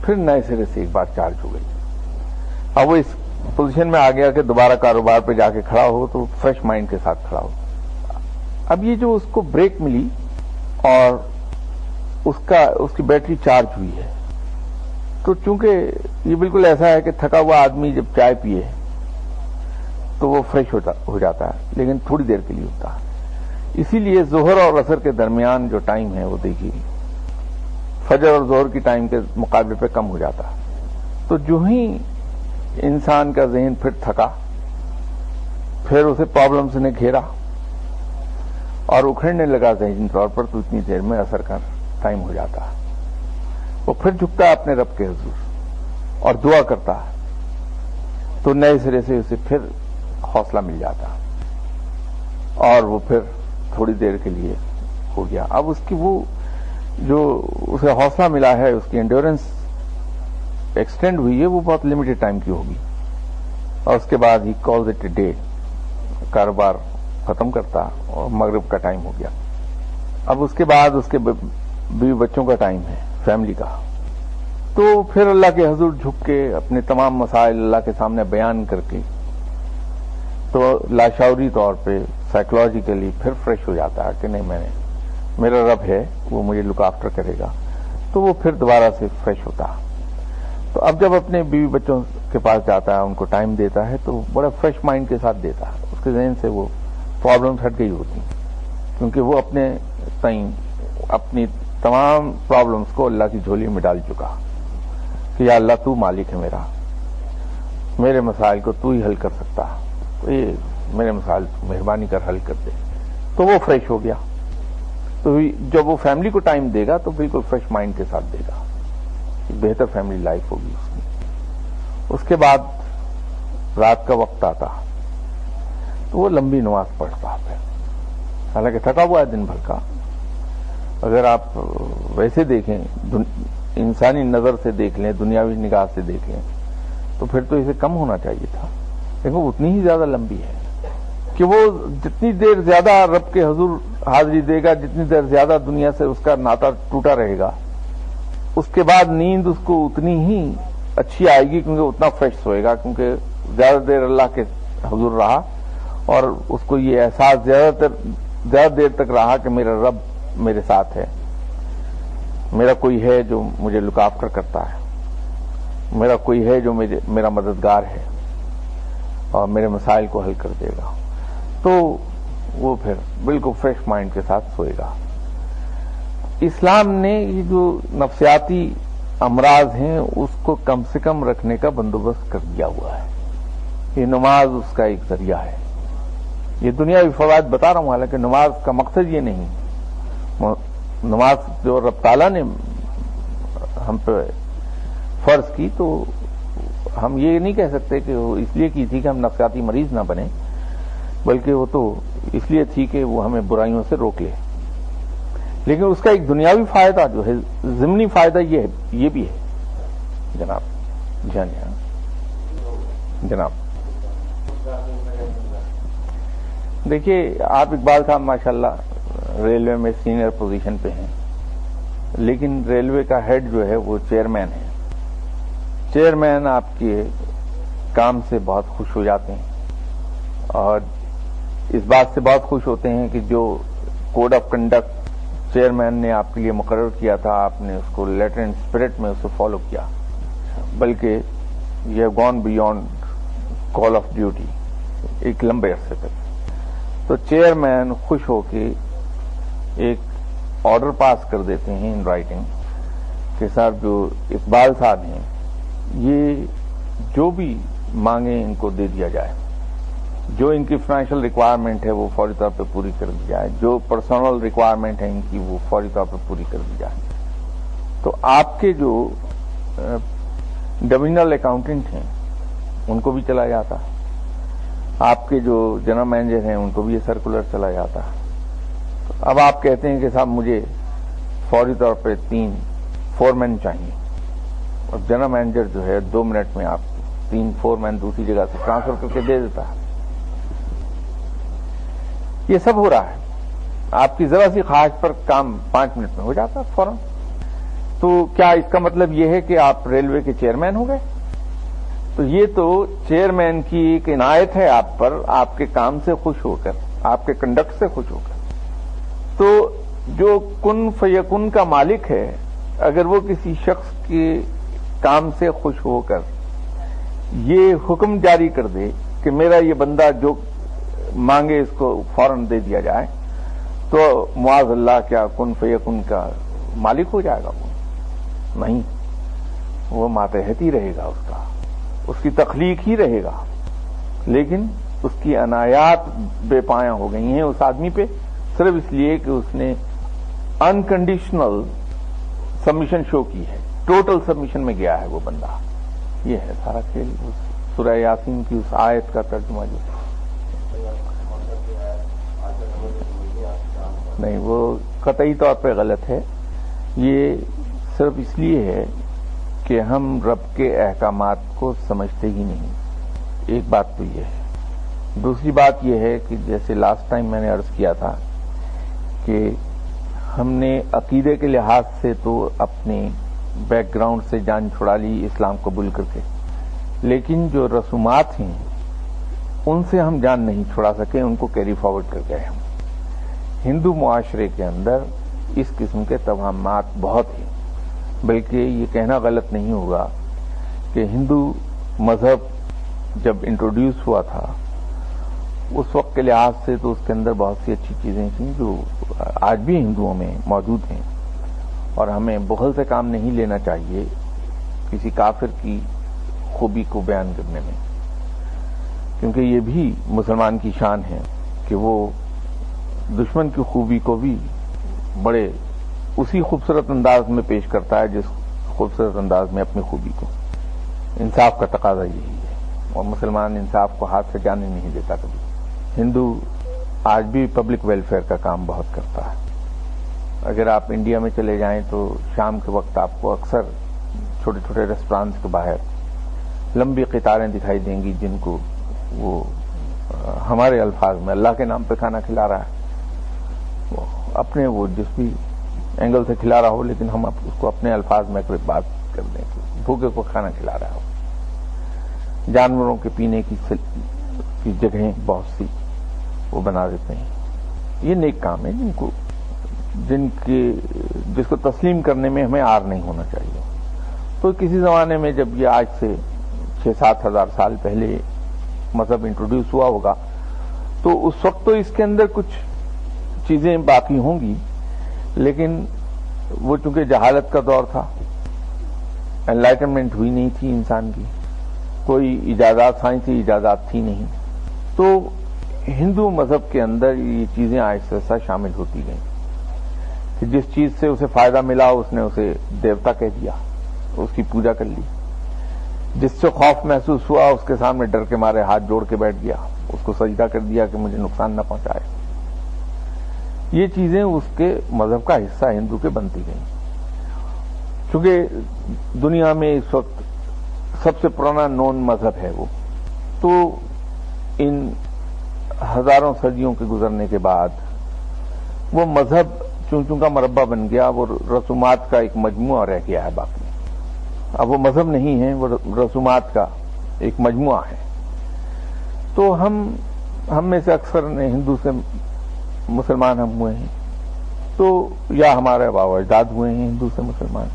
پھر نئے سرے سے ایک بار چارج ہو گئی. اب وہ اس پوزیشن میں آ گیا کہ دوبارہ کاروبار پہ جا کے کھڑا ہو تو فریش مائنڈ کے ساتھ کھڑا ہو. اب یہ جو اس کو بریک ملی اور اس کی بیٹری چارج ہوئی ہے، تو چونکہ یہ بالکل ایسا ہے کہ تھکا ہوا آدمی جب چائے پیے تو وہ فریش ہو جاتا ہے، لیکن تھوڑی دیر کے لیے ہوتا ہے. اسی لیے ظہر اور عصر کے درمیان جو ٹائم ہے وہ دیکھیے فجر اور ظہر کی ٹائم کے مقابلے پہ کم ہو جاتا ہے. تو جو ہی انسان کا ذہن پھر تھکا، پھر اسے پرابلمز نے گھیرا اور اکھڑنے لگا ذہنی طور پر، تو اتنی دیر میں عصر کا ٹائم ہو جاتا ہے. وہ پھر جھکتا ہے اپنے رب کے حضور اور دعا کرتا ہے، تو نئے سرے سے اسے پھر حوصلہ مل جاتا اور وہ پھر تھوڑی دیر کے لیے ہو گیا. اب اس کی وہ جو اسے حوصلہ ملا ہے، اس کی انڈیورنس ایکسٹینڈ ہوئی ہے، وہ بہت لمیٹڈ ٹائم کی ہوگی. اور اس کے بعد he calls it a day, کاروبار ختم کرتا اور مغرب کا ٹائم ہو گیا. اب اس کے بعد اس کے بیوی بچوں کا ٹائم ہے، فیملی کا. تو پھر اللہ کے حضور جھک کے اپنے تمام مسائل اللہ کے سامنے بیان کر کے تو لاشعوری طور پہ سائیکولوجیکلی پھر فریش ہو جاتا ہے کہ نہیں، میرا رب ہے، وہ مجھے لک آفٹر کرے گا. تو وہ پھر دوبارہ سے فریش ہوتا. تو اب جب اپنے بیوی بچوں کے پاس جاتا ہے، ان کو ٹائم دیتا ہے، تو بڑا فریش مائنڈ کے ساتھ دیتا ہے. اس کے ذہن سے وہ پرابلمس ہٹ گئی ہوتی ہیں، کیونکہ وہ اپنی تمام پرابلمس کو اللہ کی جھولی میں ڈال چکا کہ یا اللہ تو مالک ہے میرے مسائل کو تو ہی حل کر سکتا، تو یہ میرے مسائل مہربانی کر حل کر دے. تو وہ فریش ہو گیا. تو جب وہ فیملی کو ٹائم دے گا تو بالکل فریش مائنڈ کے ساتھ دے گا، بہتر فیملی لائف ہوگی اس کی. اس کے بعد رات کا وقت آتا تو وہ لمبی نماز پڑھتا ہے، حالانکہ تھکا ہوا ہے دن بھر کا. اگر آپ ویسے دیکھیں، انسانی نظر سے دیکھ لیں، دنیاوی نگاہ سے دیکھ لیں، تو پھر تو اسے کم ہونا چاہیے تھا، لیکن وہ اتنی ہی زیادہ لمبی ہے کہ وہ جتنی دیر زیادہ رب کے حضور حاضری دے گا، جتنی دیر زیادہ دنیا سے اس کا ناطا ٹوٹا رہے گا، اس کے بعد نیند اس کو اتنی ہی اچھی آئے گی، کیونکہ اتنا فریش سوئے گا، کیونکہ زیادہ دیر اللہ کے حضور رہا اور اس کو یہ احساس زیادہ دیر تک رہا کہ میرا رب میرے ساتھ ہے، میرا کوئی ہے جو مجھے لک آفٹر کرتا ہے، میرا کوئی ہے جو میرا مددگار ہے اور میرے مسائل کو حل کر دے گا. تو وہ پھر بالکل فریش مائنڈ کے ساتھ سوئے گا. اسلام نے یہ جو نفسیاتی امراض ہیں اس کو کم سے کم رکھنے کا بندوبست کر دیا ہوا ہے. یہ نماز اس کا ایک ذریعہ ہے. یہ دنیاوی فوائد بتا رہا ہوں، حالانکہ نماز کا مقصد یہ نہیں. نماز جو رب تعالیٰ نے ہم پہ فرض کی تو ہم یہ نہیں کہہ سکتے کہ وہ اس لیے کی تھی کہ ہم نفسیاتی مریض نہ بنیں، بلکہ وہ تو اس لیے تھی کہ وہ ہمیں برائیوں سے روک لے. لیکن اس کا ایک دنیاوی فائدہ جو ہے، ضمنی فائدہ یہ بھی ہے جناب. جناب دیکھیے، آپ اقبال صاحب ماشاءاللہ ریلوے میں سینئر پوزیشن پہ ہیں، لیکن ریلوے کا ہیڈ جو ہے وہ چیئرمین ہے. چیئرمین آپ کے کام سے بہت خوش ہو جاتے ہیں اور اس بات سے بہت خوش ہوتے ہیں کہ جو کوڈ آف کنڈکٹ چیئرمین نے آپ کے لیے مقرر کیا تھا، آپ نے اس کو لیٹر اینڈ اسپرٹ میں اسے فالو کیا، بلکہ یہ gone beyond call of duty ایک لمبے عرصے تک. تو چیئرمین خوش ہو کے ایک آرڈر پاس کر دیتے ہیں ان رائٹنگ کہ صاحب جو اقبال صاحب ہیں یہ جو بھی مانگیں ان کو دے دیا جائے، جو ان کی فائنینشیل ریکوائرمنٹ ہے وہ فوری طور پہ پوری کر دی جائے، جو پرسنل ریکوائرمنٹ ہے ان کی وہ فوری طور پہ پوری کر دی جائے. تو آپ کے جو ڈویژنل اکاؤنٹنٹ ہیں ان کو بھی چلا جاتا، آپ کے جو جنرل مینیجر ہیں ان کو بھی یہ سرکولر چلا جاتا. اب آپ کہتے ہیں کہ صاحب مجھے فوری طور پہ 3 فورمین چاہیے، اور جنرل مینیجر جو ہے 2 منٹ میں آپ 3 فورمین دوسری جگہ سے ٹرانسفر کر کے دے دیتا ہے. یہ سب ہو رہا ہے. آپ کی ذرا سی خواہش پر کام 5 منٹ میں ہو جاتا فوراً. تو کیا اس کا مطلب یہ ہے کہ آپ ریلوے کے چیئرمین ہو گئے؟ تو یہ تو چیئرمین کی ایک عنایت ہے آپ پر، آپ کے کام سے خوش ہو کر، آپ کے کنڈکٹ سے خوش ہو کر۔ تو جو کن فیکن کا مالک ہے، اگر وہ کسی شخص کے کام سے خوش ہو کر یہ حکم جاری کر دے کہ میرا یہ بندہ جو مانگے اس کو فوراً دے دیا جائے، تو معاذ اللہ کیا کن فیکن کا مالک ہو جائے گا؟ وہ نہیں، وہ ماتحت ہی رہے گا، اس کی تخلیق ہی رہے گا، لیکن اس کی عنایات بے پایاں ہو گئی ہیں اس آدمی پہ، صرف اس لیے کہ اس نے انکنڈیشنل سبمیشن شو کی ہے، ٹوٹل سبمیشن میں گیا ہے وہ بندہ۔ یہ ہے سارا کھیل سورہ یاسین کی اس آیت کا ترجمہ جو نہیں، وہ قطعی طور پہ غلط ہے۔ یہ صرف اس لیے ہے کہ ہم رب کے احکامات کو سمجھتے ہی نہیں، ایک بات تو یہ ہے۔ دوسری بات یہ ہے کہ جیسے لاسٹ ٹائم میں نے عرض کیا تھا کہ ہم نے عقیدے کے لحاظ سے تو اپنے بیک گراؤنڈ سے جان چھڑا لی اسلام قبول کر کے، لیکن جو رسومات ہیں ان سے ہم جان نہیں چھڑا سکے، ان کو کیری فارورڈ کر گئے ہم۔ ہندو معاشرے کے اندر اس قسم کے توہمات بہت ہیں، بلکہ یہ کہنا غلط نہیں ہوگا کہ ہندو مذہب جب انٹروڈیوس ہوا تھا اس وقت کے لحاظ سے تو اس کے اندر بہت سی اچھی چیزیں تھیں جو آج بھی ہندوؤں میں موجود ہیں، اور ہمیں بخل سے کام نہیں لینا چاہیے کسی کافر کی خوبی کو بیان کرنے میں، کیونکہ یہ بھی مسلمان کی شان ہے کہ وہ دشمن کی خوبی کو بھی بڑے اسی خوبصورت انداز میں پیش کرتا ہے جس خوبصورت انداز میں اپنی خوبی کو۔ انصاف کا تقاضا یہی ہے، اور مسلمان انصاف کو ہاتھ سے جانے نہیں دیتا کبھی۔ ہندو آج بھی پبلک ویلفیئر کا کام بہت کرتا ہے۔ اگر آپ انڈیا میں چلے جائیں تو شام کے وقت آپ کو اکثر چھوٹے چھوٹے ریسٹورانٹس کے باہر لمبی قطاریں دکھائی دیں گی، جن کو وہ ہمارے الفاظ میں اللہ کے نام پہ کھانا کھلا رہا ہے، وہ اپنے وہ جس بھی اینگل سے کھلا رہا ہو، لیکن ہم اس کو اپنے الفاظ میں کوئی بات کر دیں کہ بھوکے کو کھانا کھلا رہا ہو۔ جانوروں کے پینے کی جگہیں بہت سی وہ بنا دیتے ہیں۔ یہ نیک کام ہے جس کو تسلیم کرنے میں ہمیں آر نہیں ہونا چاہیے۔ تو کسی زمانے میں جب یہ آج سے 6-7 ہزار سال پہلے مذہب انٹروڈیوس ہوا ہوگا تو اس وقت تو اس کے اندر کچھ چیزیں باقی ہوں گی، لیکن وہ چونکہ جہالت کا دور تھا، انلائٹنمنٹ ہوئی نہیں تھی انسان کی، کوئی ایجادات، سائنسی ایجادات تھی نہیں، تو ہندو مذہب کے اندر یہ چیزیں آہستہ آہستہ شامل ہوتی گئیں کہ جس چیز سے اسے فائدہ ملا اس نے اسے دیوتا کہہ دیا، اس کی پوجا کر لی، جس سے خوف محسوس ہوا اس کے سامنے ڈر کے مارے ہاتھ جوڑ کے بیٹھ گیا، اس کو سجدہ کر دیا کہ مجھے نقصان نہ پہنچائے۔ یہ چیزیں اس کے مذہب کا حصہ ہندو کے بنتی گئیں۔ چونکہ دنیا میں اس وقت سب سے پرانا نون مذہب ہے وہ، تو ان ہزاروں صدیوں کے گزرنے کے بعد وہ مذہب چون کا مربع بن گیا، وہ رسومات کا ایک مجموعہ رہ گیا ہے باقی۔ اب وہ مذہب نہیں ہے، وہ رسومات کا ایک مجموعہ ہے۔ تو ہم میں سے اکثر نے ہندو سے مسلمان ہم ہوئے ہیں، تو یا ہمارے آباء و اجداد ہوئے ہیں ہندو سے مسلمان،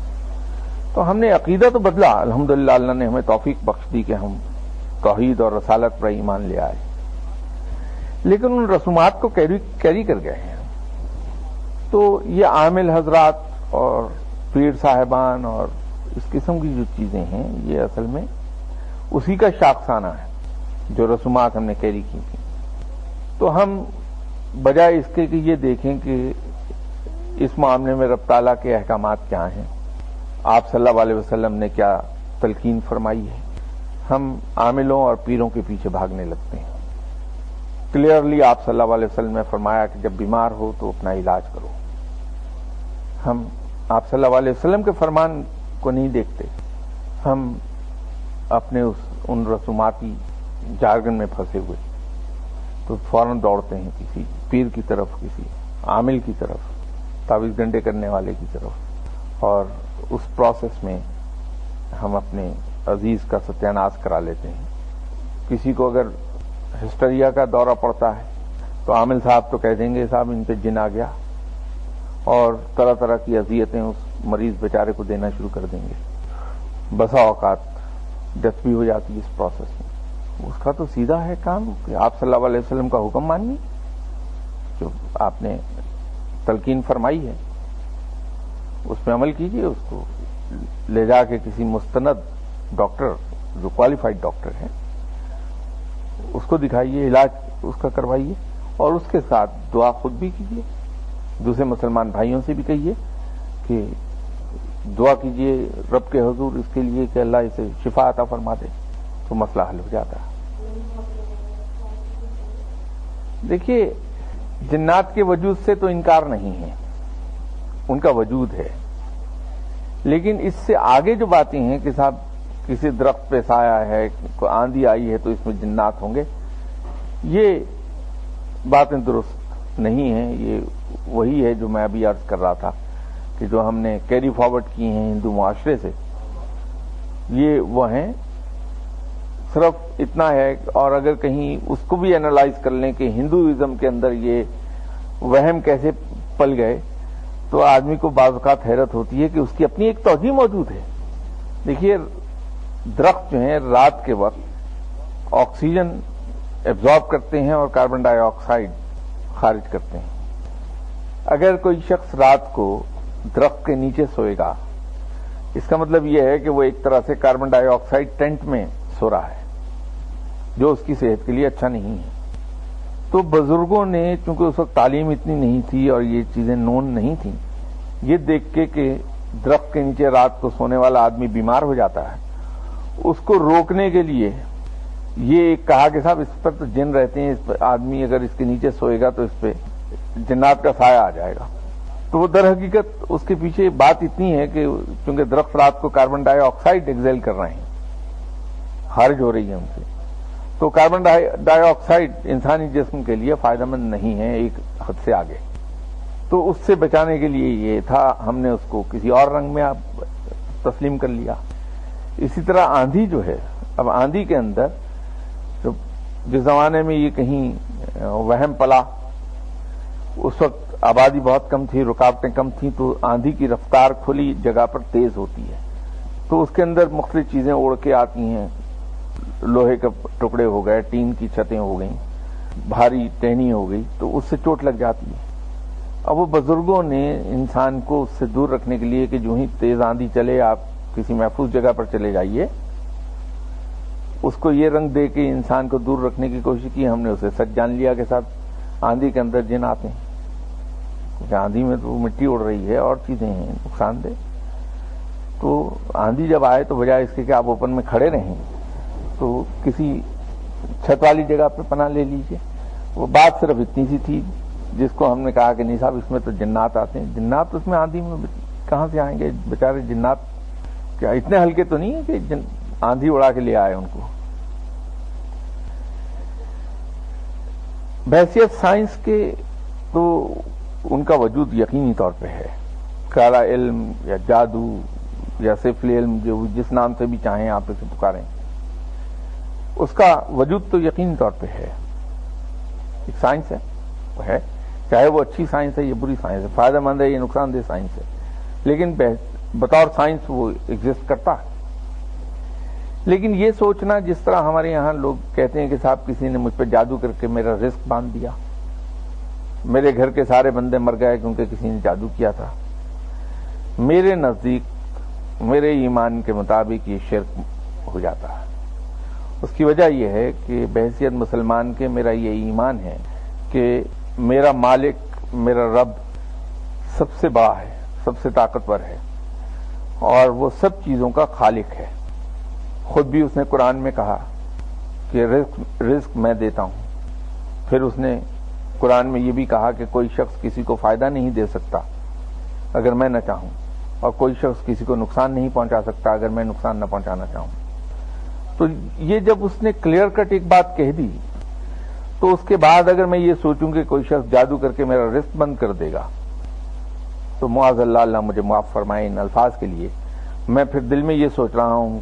تو ہم نے عقیدہ تو بدلا، الحمدللہ اللہ نے ہمیں توفیق بخش دی کہ ہم توحید اور رسالت پر ایمان لے آئے، لیکن ان رسومات کو کیری کر گئے ہیں۔ تو یہ عامل حضرات اور پیر صاحبان اور اس قسم کی جو چیزیں ہیں، یہ اصل میں اسی کا شاخسانہ ہے جو رسومات ہم نے کیری کی تھیں۔ تو ہم بجائے اس کے کہ یہ دیکھیں کہ اس معاملے میں رب تعالیٰ کے احکامات کیا ہیں، آپ صلی اللہ علیہ وسلم نے کیا تلقین فرمائی ہے، ہم عاملوں اور پیروں کے پیچھے بھاگنے لگتے ہیں۔ کلیئرلی آپ صلی اللہ علیہ وسلم نے فرمایا کہ جب بیمار ہو تو اپنا علاج کرو۔ ہم آپ صلی اللہ علیہ وسلم کے فرمان کو نہیں دیکھتے، ہم اپنے ان رسوماتی جارگن میں پھنسے ہوئے تو فوراً دوڑتے ہیں کسی پیر کی طرف، کسی عامل کی طرف، تعویذ گنڈے کرنے والے کی طرف، اور اس پروسیس میں ہم اپنے عزیز کا ستیاناش کرا لیتے ہیں. کسی کو اگر ہسٹریا کا دورہ پڑتا ہے تو عامل صاحب تو کہہ دیں گے صاحب ان پہ جن آ گیا، اور طرح طرح کی اذیتیں اس مریض بیچارے کو دینا شروع کر دیں گے. بسا اوقات ڈیتھ بھی ہو جاتی ہے اس پروسیس میں. اس کا تو سیدھا ہے کام کہ آپ صلی اللہ علیہ وسلم کا حکم مانیے، جو آپ نے تلقین فرمائی ہے اس پہ عمل کیجیے. اس کو لے جا کے کسی مستند ڈاکٹر جو کوالیفائڈ ڈاکٹر ہیں اس کو دکھائیے، علاج اس کا کروائیے، اور اس کے ساتھ دعا خود بھی کیجیے. دوسرے مسلمان بھائیوں سے بھی کہیے کہ دعا کیجیے رب کے حضور اس کے لیے کہ اللہ اسے شفا عطا فرما دے، تو مسئلہ حل ہو جاتا ہے. دیکھیے جنات کے وجود سے تو انکار نہیں ہے، ان کا وجود ہے، لیکن اس سے آگے جو باتیں ہیں کہ صاحب کسی درخت پہ سایہ ہے، کوئی آندھی آئی ہے تو اس میں جنات ہوں گے، یہ باتیں درست نہیں ہیں. یہ وہی ہے جو میں ابھی عرض کر رہا تھا کہ جو ہم نے کیری فارورڈ کی ہیں ہندو معاشرے سے، یہ وہ ہیں. صرف اتنا ہے، اور اگر کہیں اس کو بھی اینالائز کر لیں کہ ہندوازم کے اندر یہ وہم کیسے پل گئے، تو آدمی کو بعض اوقات حیرت ہوتی ہے کہ اس کی اپنی ایک توجہ موجود ہے. دیکھیے درخت جو ہیں رات کے وقت آکسیجن ایبزارب کرتے ہیں اور کاربن ڈائی آکسائڈ خارج کرتے ہیں. اگر کوئی شخص رات کو درخت کے نیچے سوئے گا، اس کا مطلب یہ ہے کہ وہ ایک طرح سے کاربن ڈائی آکسائڈ ٹینٹ میں سو رہا ہے، جو اس کی صحت کے لیے اچھا نہیں ہے. تو بزرگوں نے چونکہ اس وقت تعلیم اتنی نہیں تھی اور یہ چیزیں نون نہیں تھیں، یہ دیکھ کے کہ درخت کے نیچے رات کو سونے والا آدمی بیمار ہو جاتا ہے، اس کو روکنے کے لیے یہ کہا کہ صاحب اس پر تو جن رہتے ہیں، اس پر آدمی اگر اس کے نیچے سوئے گا تو اس پہ جنات کا سایہ آ جائے گا. تو وہ در حقیقت اس کے پیچھے بات اتنی ہے کہ چونکہ درخت رات کو کاربن ڈائی آکسائڈ ایکزیل کر رہے ہیں، خارج ہو رہی ہے ان سے، تو کاربن ڈائی آکسائڈ انسانی جسم کے لیے فائدہ مند نہیں ہے ایک حد سے آگے. تو اس سے بچانے کے لیے یہ تھا، ہم نے اس کو کسی اور رنگ میں تسلیم کر لیا. اسی طرح آندھی جو ہے، اب آندھی کے اندر جس زمانے میں یہ کہیں وہم پلا، اس وقت آبادی بہت کم تھی، رکاوٹیں کم تھیں، تو آندھی کی رفتار کھلی جگہ پر تیز ہوتی ہے، تو اس کے اندر مختلف چیزیں اڑ کے آتی ہیں. لوہے کے ٹکڑے ہو گئے، ٹین کی چھتیں ہو گئیں، بھاری ٹہنی ہو گئی، تو اس سے چوٹ لگ جاتی ہے. اب وہ بزرگوں نے انسان کو اس سے دور رکھنے کے لیے کہ جو ہی تیز آندھی چلے آپ کسی محفوظ جگہ پر چلے جائیے، اس کو یہ رنگ دے کے انسان کو دور رکھنے کی کوشش کی. ہم نے اسے سچ جان لیا کہ صاحب آندھی کے اندر جن آتے ہیں، کیونکہ آندھی میں تو مٹی اڑ رہی ہے اور چیزیں ہیں نقصان دہ. تو آندھی جب آئے تو بجائے اس کے کہ آپ اوپن میں کھڑے رہیں تو کسی چھت والی جگہ پہ پناہ لے لیجئے. وہ بات صرف اتنی سی تھی جس کو ہم نے کہا کہ نہیں صاحب اس میں تو جنات آتے ہیں. جنات اس میں آندھی میں کہاں سے آئیں گے؟ بیچارے جنات کیا اتنے ہلکے تو نہیں ہیں کہ آندھی اڑا کے لے آئے ان کو. بحیثیت سائنس کے تو ان کا وجود یقینی طور پہ ہے. کالا علم یا جادو یا سفل علم، جو جس نام سے بھی چاہیں آپ اسے پکاریں، اس کا وجود تو یقینی طور پہ ہے. ایک سائنس ہے، وہ ہے، چاہے وہ اچھی سائنس ہے یا بری سائنس ہے، فائدہ مند ہے یا نقصان دہ سائنس ہے، لیکن بطور سائنس وہ ایگزسٹ کرتا ہے. لیکن یہ سوچنا جس طرح ہمارے یہاں لوگ کہتے ہیں کہ صاحب کسی نے مجھ پہ جادو کر کے میرا رزق باندھ دیا، میرے گھر کے سارے بندے مر گئے کیونکہ کسی نے جادو کیا تھا، میرے نزدیک میرے ایمان کے مطابق یہ شرک ہو جاتا ہے. اس کی وجہ یہ ہے کہ بحیثیت مسلمان کے میرا یہ ایمان ہے کہ میرا مالک، میرا رب سب سے بڑا ہے، سب سے طاقتور ہے، اور وہ سب چیزوں کا خالق ہے. خود بھی اس نے قرآن میں کہا کہ رزق میں دیتا ہوں. پھر اس نے قرآن میں یہ بھی کہا کہ کوئی شخص کسی کو فائدہ نہیں دے سکتا اگر میں نہ چاہوں، اور کوئی شخص کسی کو نقصان نہیں پہنچا سکتا اگر میں نقصان نہ پہنچانا چاہوں. تو یہ جب اس نے کلیئر کٹ ایک بات کہہ دی، تو اس کے بعد اگر میں یہ سوچوں کہ کوئی شخص جادو کر کے میرا رزق بند کر دے گا، تو معاذ اللہ اللہ مجھے معاف فرمائے ان الفاظ کے لیے. میں پھر دل میں یہ سوچ رہا ہوں